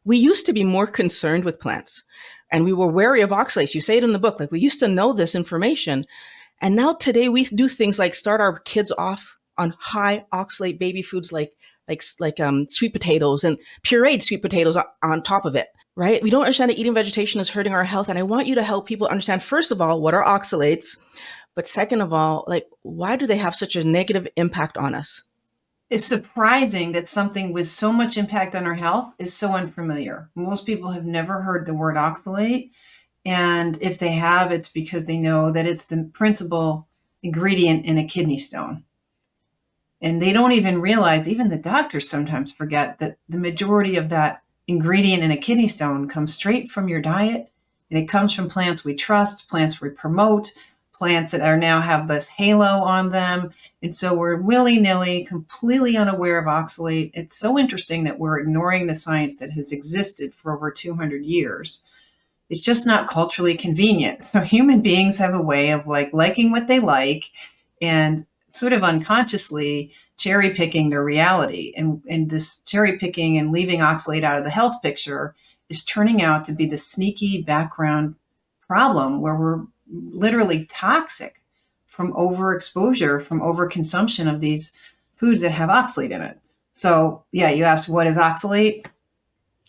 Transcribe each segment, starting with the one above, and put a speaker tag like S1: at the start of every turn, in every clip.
S1: we used to be more concerned with plants and we were wary of oxalates. You say it in the book, like we used to know this information. And now today we do things like start our kids off on high oxalate baby foods like sweet potatoes and pureed sweet potatoes on top of it, right? We don't understand that eating vegetation is hurting our health. And I want you to help people understand, first of all, what are oxalates? But second of all, like, why do they have such a negative impact on us?
S2: It's surprising that something with so much impact on our health is so unfamiliar. Most people have never heard the word oxalate. And if they have, it's because they know that it's the principal ingredient in a kidney stone. And they don't even realize, even the doctors sometimes forget that the majority of that ingredient in a kidney stone comes straight from your diet. And it comes from plants we trust, plants we promote, plants that are now have this halo on them. And so we're willy-nilly, completely unaware of oxalate. It's so interesting that we're ignoring the science that has existed for over 200 years. It's just not culturally convenient. So human beings have a way of liking what they like and sort of unconsciously cherry picking their reality. And this cherry picking and leaving oxalate out of the health picture is turning out to be the sneaky background problem where we're literally toxic from overexposure, from overconsumption of these foods that have oxalate in it. So yeah, you asked, what is oxalate?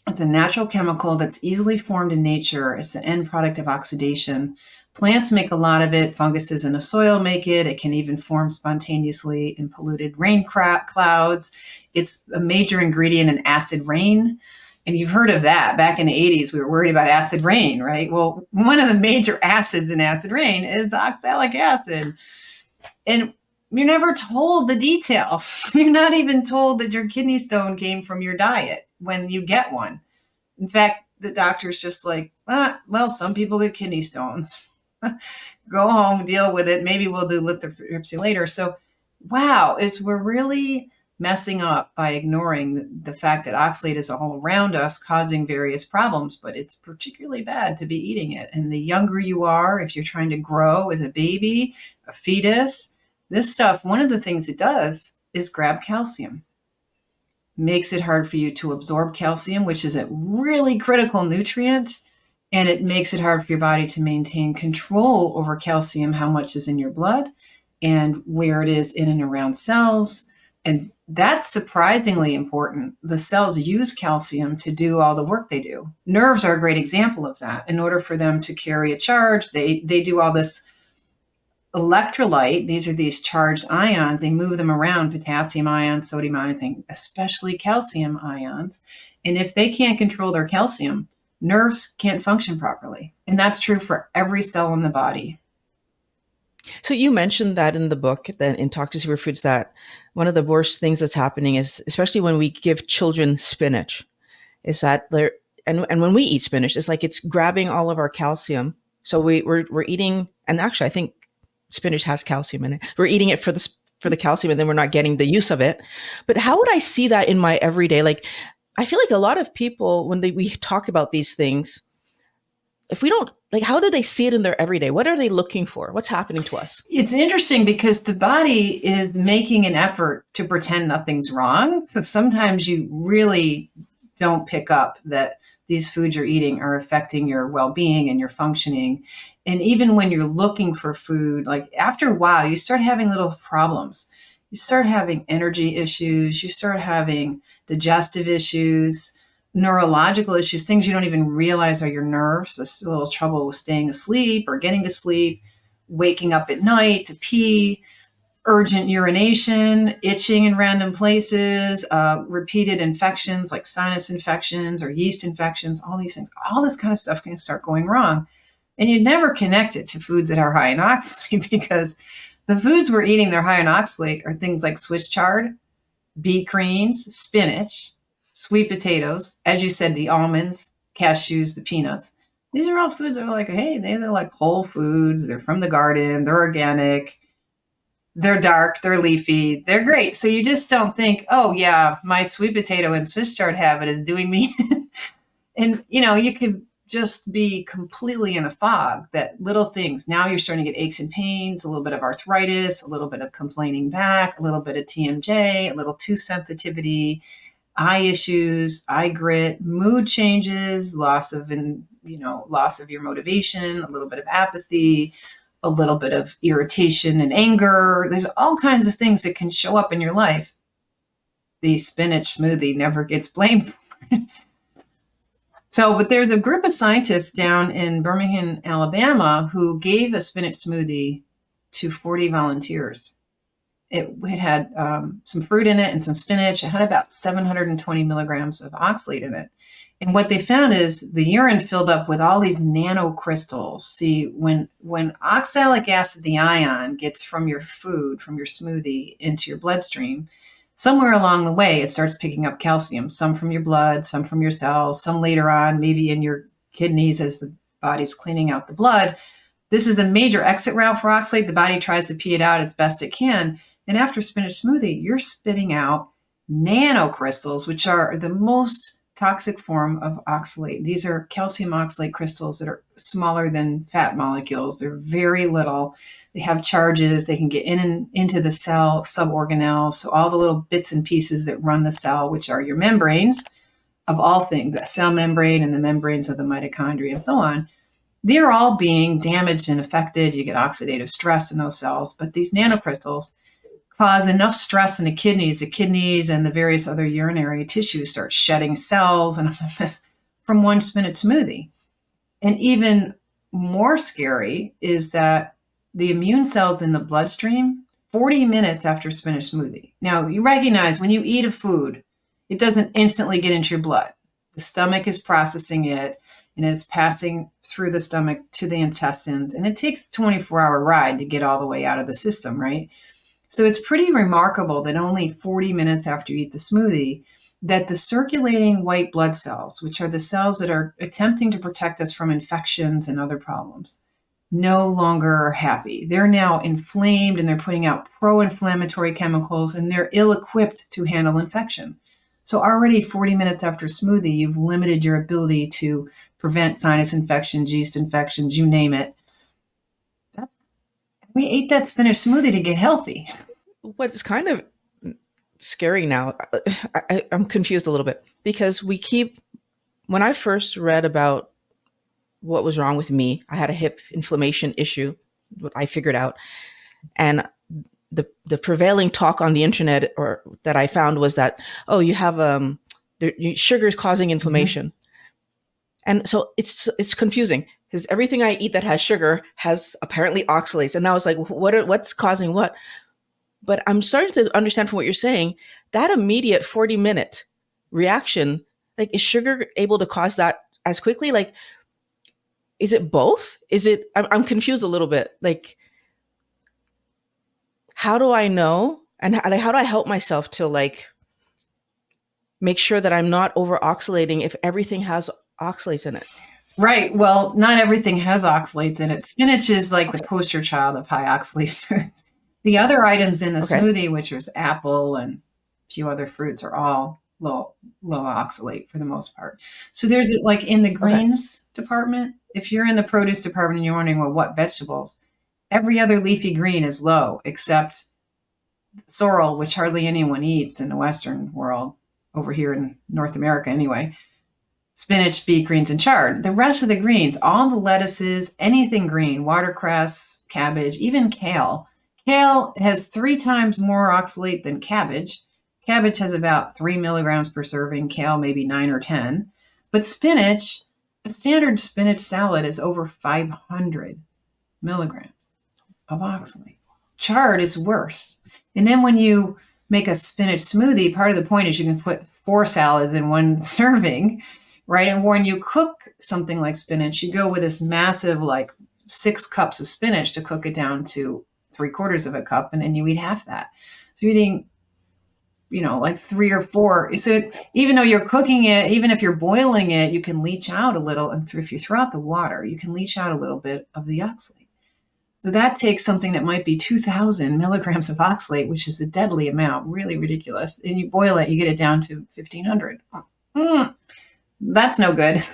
S2: It's a natural chemical that's easily formed in nature. It's an end product of oxidation. Plants make a lot of it. Funguses in the soil make it. It can even form spontaneously in polluted rain clouds. It's a major ingredient in acid rain. And you've heard of that. Back in the 80s, we were worried about acid rain, right? Well, one of the major acids in acid rain is the oxalic acid. And you're never told the details. You're not even told that your kidney stone came from your diet when you get one. In fact, the doctor's just like, well, some people get kidney stones. Go home, deal with it. Maybe we'll do lithotripsy later. So, wow, we're really messing up by ignoring the fact that oxalate is all around us, causing various problems, but it's particularly bad to be eating it. And the younger you are, if you're trying to grow as a baby, a fetus, this stuff, one of the things it does is grab calcium. Makes it hard for you to absorb calcium, which is a really critical nutrient. And it makes it hard for your body to maintain control over calcium, how much is in your blood and where it is in and around cells. And that's surprisingly important. The cells use calcium to do all the work they do. Nerves are a great example of that. In order for them to carry a charge, they do all this electrolyte. These are these charged ions. They move them around, potassium ions, sodium ions, especially calcium ions. And if they can't control their calcium, nerves can't function properly. And that's true for every cell in the body.
S1: So you mentioned that in the book, that in Talk to Superfoods, that one of the worst things that's happening is, especially when we give children spinach, is that and when we eat spinach, it's like it's grabbing all of our calcium. So we're eating, and actually I think spinach has calcium in it. We're eating it for the calcium, and then we're not getting the use of it. But how would I see that in my everyday? Like, I feel like a lot of people, when we talk about these things, if we don't, like, how do they see it in their everyday? What are they looking for? What's happening to us?
S2: It's interesting because the body is making an effort to pretend nothing's wrong. So sometimes you really don't pick up that these foods you're eating are affecting your well-being and your functioning. And even when you're looking for food, like after a while, you start having little problems. You start having energy issues. You start having digestive issues, neurological issues, things you don't even realize are your nerves. This little trouble with staying asleep or getting to sleep, waking up at night to pee, urgent urination, itching in random places, repeated infections like sinus infections or yeast infections, all these things. All this kind of stuff can start going wrong. And you'd never connect it to foods that are high in oxalate because the foods we're eating that are high in oxalate are things like Swiss chard, beet greens, spinach, sweet potatoes, as you said, the almonds, cashews, the peanuts. These are all foods that are like, hey, they're like whole foods. They're from the garden. They're organic. They're dark. They're leafy. They're great. So you just don't think, oh, yeah, my sweet potato and Swiss chard habit is doing me. And, you could just be completely in a fog that little things. Now you're starting to get aches and pains, a little bit of arthritis, a little bit of complaining back, a little bit of TMJ, a little tooth sensitivity. eye issues, eye grit, mood changes, loss of your motivation, a little bit of apathy, a little bit of irritation and anger. There's all kinds of things that can show up in your life. The spinach smoothie never gets blamed. But there's a group of scientists down in Birmingham, Alabama, who gave a spinach smoothie to 40 volunteers. It had some fruit in it and some spinach. It had about 720 milligrams of oxalate in it. And what they found is the urine filled up with all these nanocrystals. See, when oxalic acid, the ion, gets from your food, from your smoothie, into your bloodstream, somewhere along the way, it starts picking up calcium, some from your blood, some from your cells, some later on, maybe in your kidneys as the body's cleaning out the blood. This is a major exit route for oxalate. The body tries to pee it out as best it can. And after spinach smoothie, you're spitting out nanocrystals, which are the most toxic form of oxalate. These are calcium oxalate crystals that are smaller than fat molecules. They're very little. They have charges. They can get in and into the cell suborganelles. So all the little bits and pieces that run the cell, which are your membranes of all things, the cell membrane and the membranes of the mitochondria and so on, they're all being damaged and affected. You get oxidative stress in those cells. But these nanocrystals cause enough stress in the kidneys and the various other urinary tissues start shedding cells and all of this from one spinach smoothie. And even more scary is that the immune cells in the bloodstream, 40 minutes after spinach smoothie. Now, you recognize when you eat a food, it doesn't instantly get into your blood. The stomach is processing it, and it's passing through the stomach to the intestines, and it takes a 24-hour ride to get all the way out of the system, right? So it's pretty remarkable that only 40 minutes after you eat the smoothie, that the circulating white blood cells, which are the cells that are attempting to protect us from infections and other problems, no longer are happy. They're now inflamed and they're putting out pro-inflammatory chemicals, and they're ill-equipped to handle infection. So already 40 minutes after smoothie, you've limited your ability to prevent sinus infections, yeast infections, you name it. We ate that spinach smoothie to get healthy.
S1: What's kind of scary now, I'm confused a little bit because when I first read about what was wrong with me, I had a hip inflammation issue, what I figured out. And the prevailing talk on the internet or that I found was that, oh, you have sugar is causing inflammation. Mm-hmm. And so it's confusing because everything I eat that has sugar has apparently oxalates. And I was like, what's causing what? But I'm starting to understand from what you're saying, that immediate 40-minute reaction, like, is sugar able to cause that as quickly? Like, is it both? I'm confused a little bit. Like, how do I know? And how do I help myself to make sure that I'm not over oxalating if everything has oxalates in it?
S2: Right. Well, not everything has oxalates in it. Spinach is like the poster child of high oxalate foods. The other items in the smoothie, which is apple and a few other fruits, are all low oxalate for the most part. So there's like in the greens department, if you're in the produce department and you're wondering, well, what vegetables? Every other leafy green is low except sorrel, which hardly anyone eats in the Western world, over here in North America anyway. Spinach, beet, greens, and chard. The rest of the greens, all the lettuces, anything green, watercress, cabbage, even kale. Kale has 3 times more oxalate than cabbage. Cabbage has about 3 milligrams per serving, kale maybe 9 or 10. But spinach, a standard spinach salad is over 500 milligrams of oxalate. Chard is worse. And then when you make a spinach smoothie, part of the point is you can put 4 salads in one serving, right? And when you cook something like spinach, you go with this massive, 6 cups of spinach to cook it down to 3/4 of a cup, and then you eat half that. So you're eating, 3 or 4. So even though you're cooking it, even if you're boiling it, you can leach out a little. And if you throw out the water, you can leach out a little bit of the oxalate. So that takes something that might be 2,000 milligrams of oxalate, which is a deadly amount, really ridiculous. And you boil it, you get it down to 1,500. That's no good.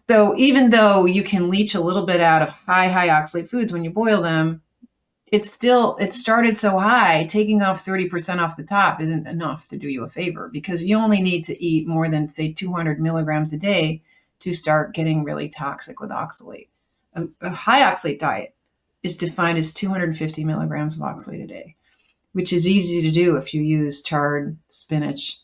S2: So even though you can leach a little bit out of high oxalate foods when you boil them, it started so high, taking off 30% off the top isn't enough to do you a favor, because you only need to eat more than, say, 200 milligrams a day to start getting really toxic with oxalate. A high oxalate diet is defined as 250 milligrams of oxalate a day, which is easy to do if you use chard, spinach,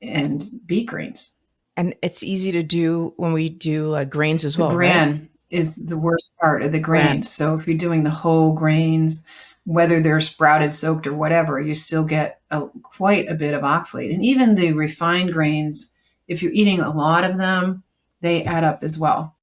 S2: and beet greens.
S1: And it's easy to do when we do grains as
S2: The
S1: well, right?
S2: bran is the worst part of the
S1: Bran.
S2: grains. So if you're doing the whole grains, whether they're sprouted, soaked, or whatever, you still get quite a bit of oxalate. And even the refined grains, if you're eating a lot of them, they add up as well.